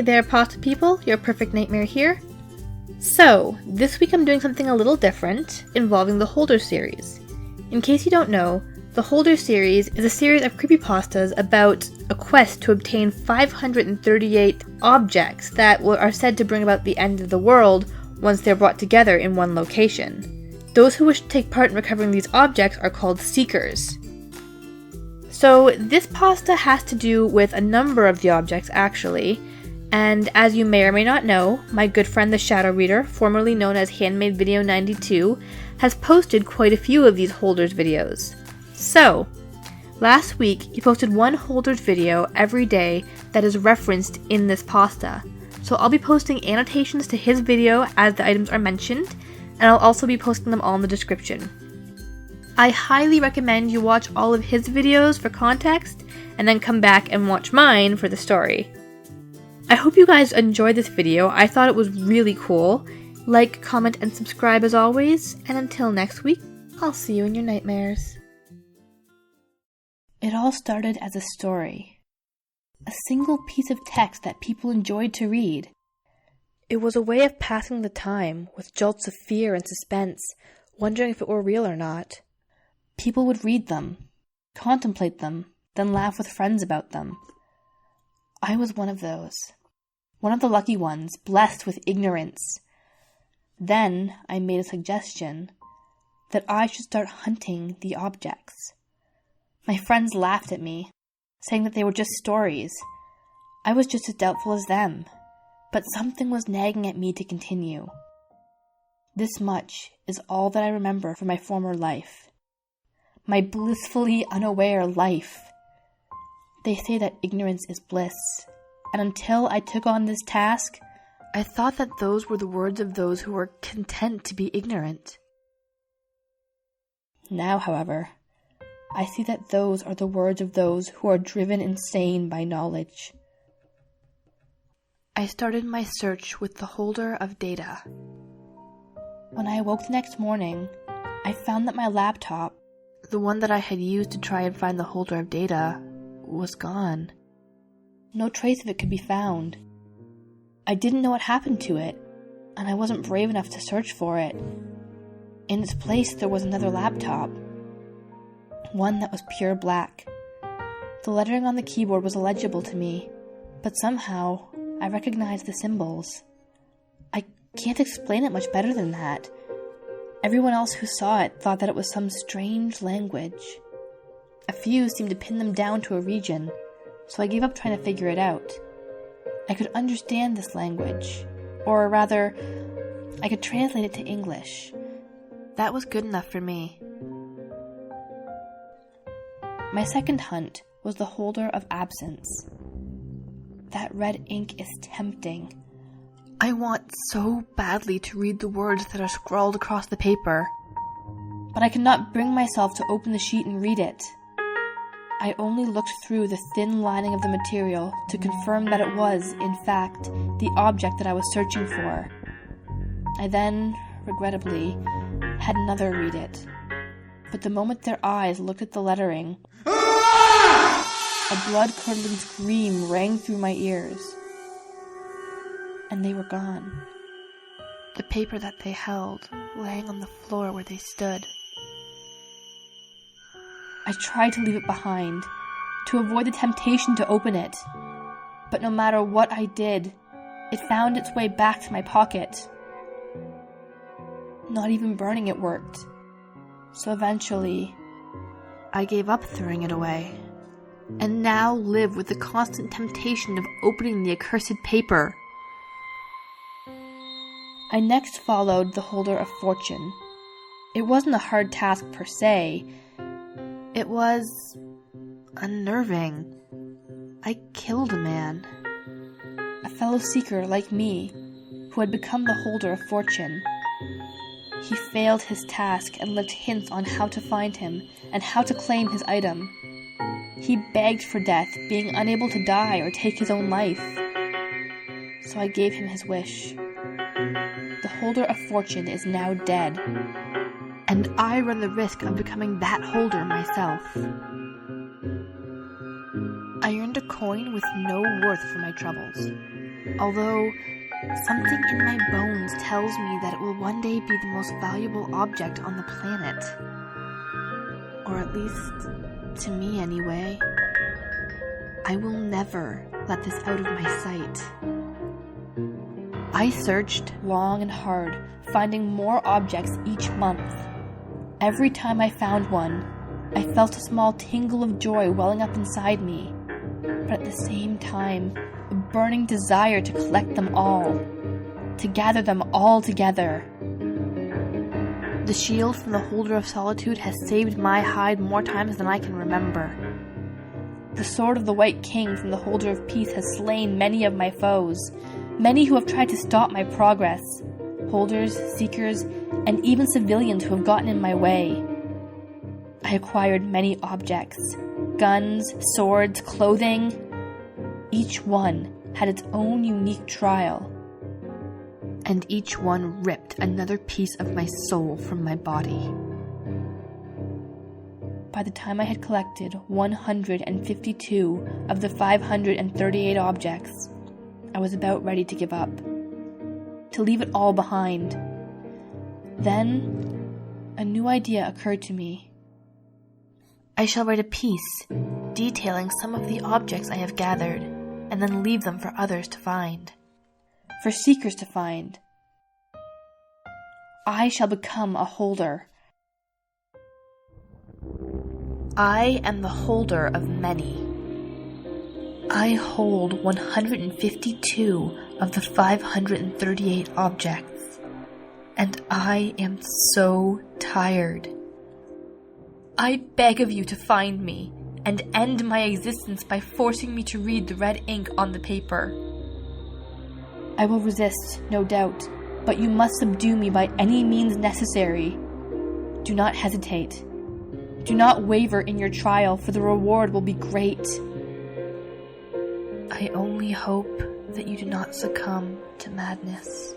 Hey there, pasta people, Your Perfect Nightmare here. So, this week I'm doing something a little different, involving the Holder series. In case you don't know, the Holder series is a series of creepypastas about a quest to obtain 538 objects that are said to bring about the end of the world once they're brought together in one location. Those who wish to take part in recovering these objects are called Seekers. So this pasta has to do with a number of the objects actually, and as you may or may not know, my good friend TheShadowReader, formerly known as Handmade Video 92, has posted quite a few of these Holders videos. So, last week he posted one Holders video every day that is referenced in this pasta. So I'll be posting annotations to his video as the items are mentioned, and I'll also be posting them all in the description. I highly recommend you watch all of his videos for context, and then come back and watch mine for the story. I hope you guys enjoyed this video. I thought it was really cool. Like, comment, and subscribe as always, and until next week, I'll see you in your nightmares. It all started as a story. A single piece of text that people enjoyed to read. It was a way of passing the time, with jolts of fear and suspense, wondering if it were real or not. People would read them, contemplate them, then laugh with friends about them. I was one of those. One of the lucky ones, blessed with ignorance. Then I made a suggestion that I should start hunting the objects. My friends laughed at me, saying that they were just stories. I was just as doubtful as them, but something was nagging at me to continue. This much is all that I remember from my former life. My blissfully unaware life. They say that ignorance is bliss, and until I took on this task, I thought that those were the words of those who were content to be ignorant. Now, however, I see that those are the words of those who are driven insane by knowledge. I started my search with the Holder of Data. When I awoke the next morning, I found that my laptop, the one that I had used to try and find the Holder of Data, was gone. No trace of it could be found. I didn't know what happened to it, and I wasn't brave enough to search for it. In its place, there was another laptop. One that was pure black. The lettering on the keyboard was illegible to me, but somehow I recognized the symbols. I can't explain it much better than that. Everyone else who saw it thought that it was some strange language. A few seemed to pin them down to a region, so I gave up trying to figure it out. I could understand this language, or rather, I could translate it to English. That was good enough for me. My second hunt was the Holder of Absence. That red ink is tempting. I want so badly to read the words that are scrawled across the paper, but I cannot bring myself to open the sheet and read it. I only looked through the thin lining of the material to confirm that it was, in fact, the object that I was searching for. I then, regrettably, had another read it. But the moment their eyes looked at the lettering, a blood-curdling scream rang through my ears. And they were gone. The paper that they held laying on the floor where they stood. I tried to leave it behind, to avoid the temptation to open it. But no matter what I did, it found its way back to my pocket. Not even burning it worked. So eventually, I gave up throwing it away, and now live with the constant temptation of opening the accursed paper. I next followed the Holder of Fortune. It wasn't a hard task per se. It was unnerving. I killed a man. A fellow seeker like me, who had become the Holder of Fortune. He failed his task and left hints on how to find him and how to claim his item. He begged for death, being unable to die or take his own life. So I gave him his wish. The Holder of Fortune is now dead, and I run the risk of becoming that holder myself. I earned a coin with no worth for my troubles. Although, something in my bones tells me that it will one day be the most valuable object on the planet. Or at least, to me anyway. I will never let this out of my sight. I searched long and hard, finding more objects each month. Every time I found one, I felt a small tingle of joy welling up inside me, but at the same time, a burning desire to collect them all, to gather them all together. The shield from the Holder of Solitude has saved my hide more times than I can remember. The sword of the White King from the Holder of Peace has slain many of my foes, many who have tried to stop my progress, holders, seekers, and even civilians who have gotten in my way. I acquired many objects, guns, swords, clothing. Each one had its own unique trial, and each one ripped another piece of my soul from my body. By the time I had collected 152 of the 538 objects, I was about ready to give up, to leave it all behind. Then, a new idea occurred to me. I shall write a piece detailing some of the objects I have gathered, and then leave them for others to find, for seekers to find. I shall become a holder. I am the holder of many. I hold 152 of the 538 objects, and I am so tired. I beg of you to find me and end my existence by forcing me to read the red ink on the paper. I will resist, no doubt, but you must subdue me by any means necessary. Do not hesitate. Do not waver in your trial, for the reward will be great. I only hope that you do not succumb to madness.